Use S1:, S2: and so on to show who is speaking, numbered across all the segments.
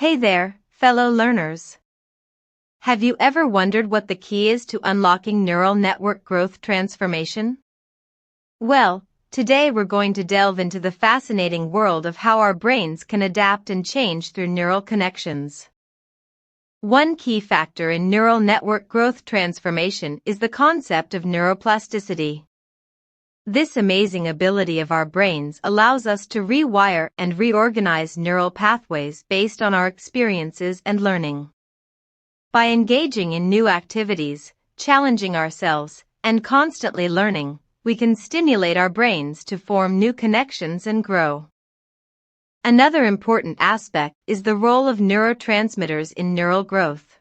S1: Hey there, fellow learners. Have you ever wondered what the key is to unlocking neural network growth transformation? Well, today we're going to delve into the fascinating world of how our brains can adapt and change through neural connections. One key factor in neural network growth transformation is the concept of neuroplasticity. This amazing ability of our brains allows us to rewire and reorganize neural pathways based on our experiences and learning. By engaging in new activities, challenging ourselves, and constantly learning, we can stimulate our brains to form new connections and grow. Another important aspect is the role of neurotransmitters in neural growth.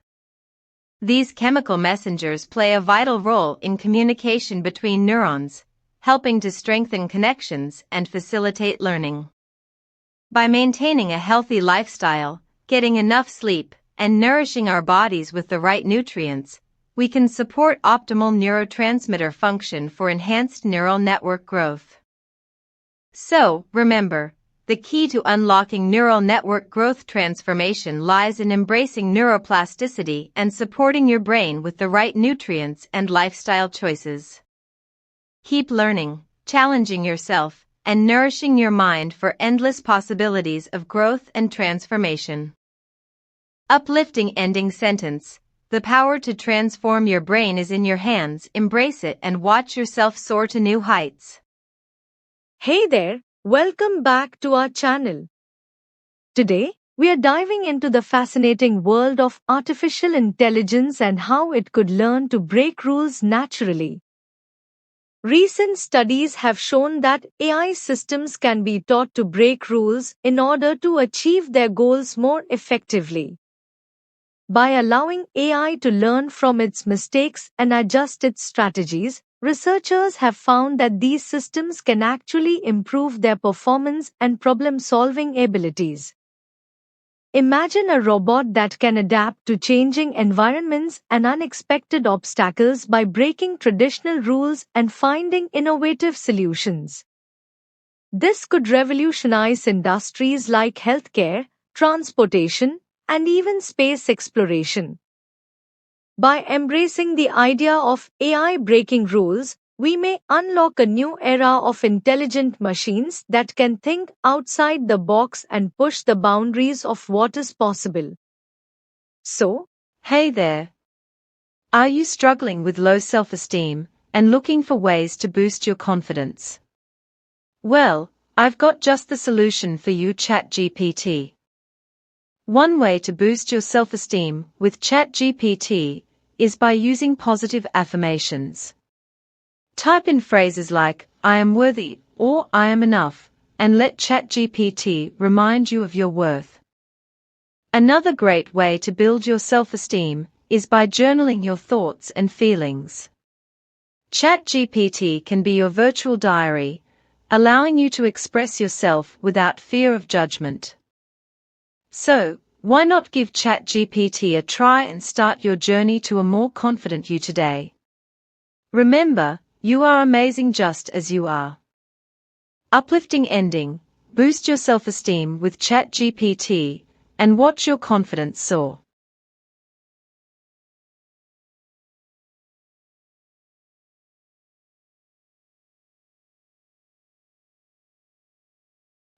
S1: These chemical messengers play a vital role in communication between neurons, helping to strengthen connections and facilitate learning. By maintaining a healthy lifestyle, getting enough sleep, and nourishing our bodies with the right nutrients, we can support optimal neurotransmitter function for enhanced neural network growth. So, remember, the key to unlocking neural network growth transformation lies in embracing neuroplasticity and supporting your brain with the right nutrients and lifestyle choices. Keep learning, challenging yourself, and nourishing your mind for endless possibilities of growth and transformation. Uplifting ending sentence. The power to transform your brain is in your hands. Embrace it and watch yourself soar to new heights.
S2: Hey there, welcome back to our channel. Today, we are diving into the fascinating world of artificial intelligence and how it could learn to break rules naturally. Recent studies have shown that AI systems can be taught to break rules in order to achieve their goals more effectively. By allowing AI to learn from its mistakes and adjust its strategies, researchers have found that these systems can actually improve their performance and problem-solving abilities. Imagine a robot that can adapt to changing environments and unexpected obstacles by breaking traditional rules and finding innovative solutions. This could revolutionize industries like healthcare, transportation, and even space exploration. By embracing the idea of AI breaking rules, we may unlock a new era of intelligent machines that can think outside the box and push the boundaries of what is possible. So,
S1: Hey there. Are you struggling with low self-esteem and looking for ways to boost your confidence? Well, I've got just the solution for you, ChatGPT. One way to boost your self-esteem with ChatGPT is by using positive affirmations. Type in phrases like, I am worthy, or I am enough, and let ChatGPT remind you of your worth. Another great way to build your self-esteem is by journaling your thoughts and feelings. ChatGPT can be your virtual diary, allowing you to express yourself without fear of judgment. So, why not give ChatGPT a try and start your journey to a more confident you today? Remember, you are amazing just as you are. Uplifting ending. Boost your self-esteem with ChatGPT and watch your confidence soar.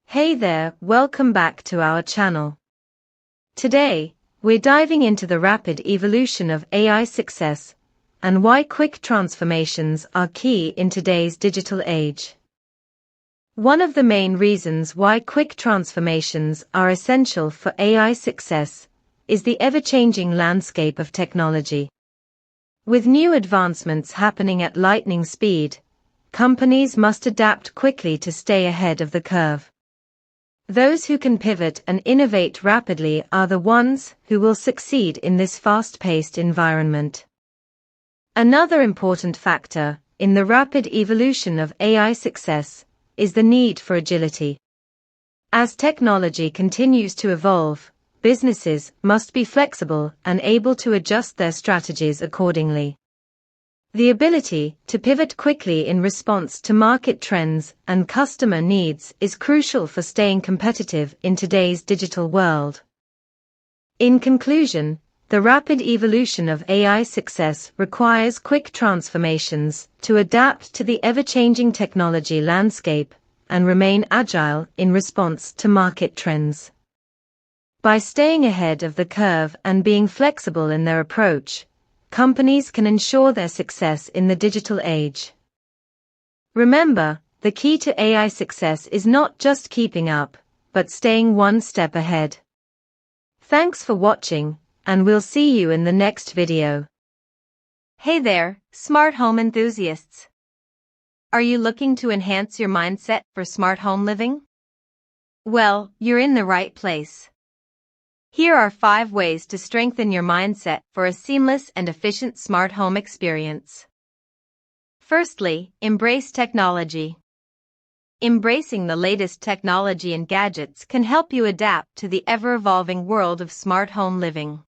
S1: Hey there, welcome back to our channel. Today, we're diving into the rapid evolution of AI success and why quick transformations are key in today's digital age. One of the main reasons why quick transformations are essential for AI success is the ever-changing landscape of technology. With new advancements happening at lightning speed, companies must adapt quickly to stay ahead of the curve. Those who can pivot and innovate rapidly are the ones who will succeed in this fast-paced environment. Another important factor in the rapid evolution of AI success is the need for agility. As technology continues to evolve, businesses must be flexible and able to adjust their strategies accordingly. The ability to pivot quickly in response to market trends and customer needs is crucial for staying competitive in today's digital world. In conclusion, the rapid evolution of AI success requires quick transformations to adapt to the ever-changing technology landscape and remain agile in response to market trends. By staying ahead of the curve and being flexible in their approach, companies can ensure their success in the digital age. Remember, the key to AI success is not just keeping up, but staying one step ahead. Thanks for watching, and we'll see you in the next video. Hey there, smart home enthusiasts! Are you looking to enhance your mindset for smart home living? Well, you're in the right place. Here are 5 ways to strengthen your mindset for a seamless and efficient smart home experience. Firstly, embrace technology. Embracing the latest technology and gadgets can help you adapt to the ever-evolving world of smart home living.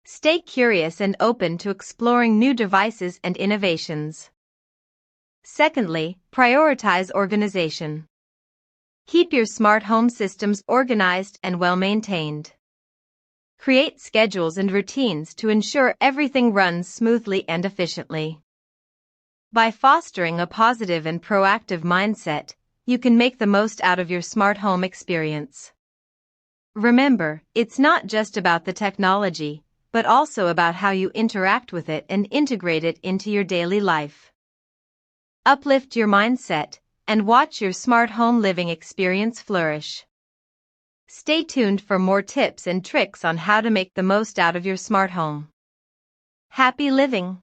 S1: Stay curious and open to exploring new devices and innovations. Secondly, prioritize organization. Keep your smart home systems organized and well-maintained. Create schedules and routines to ensure everything runs smoothly and efficiently. By fostering a positive and proactive mindset, you can make the most out of your smart home experience. Remember, it's not just about the technology, but also about how you interact with it and integrate it into your daily life. Uplift your mindset and watch your smart home living experience flourish. Stay tuned for more tips and tricks on how to make the most out of your smart home. Happy living!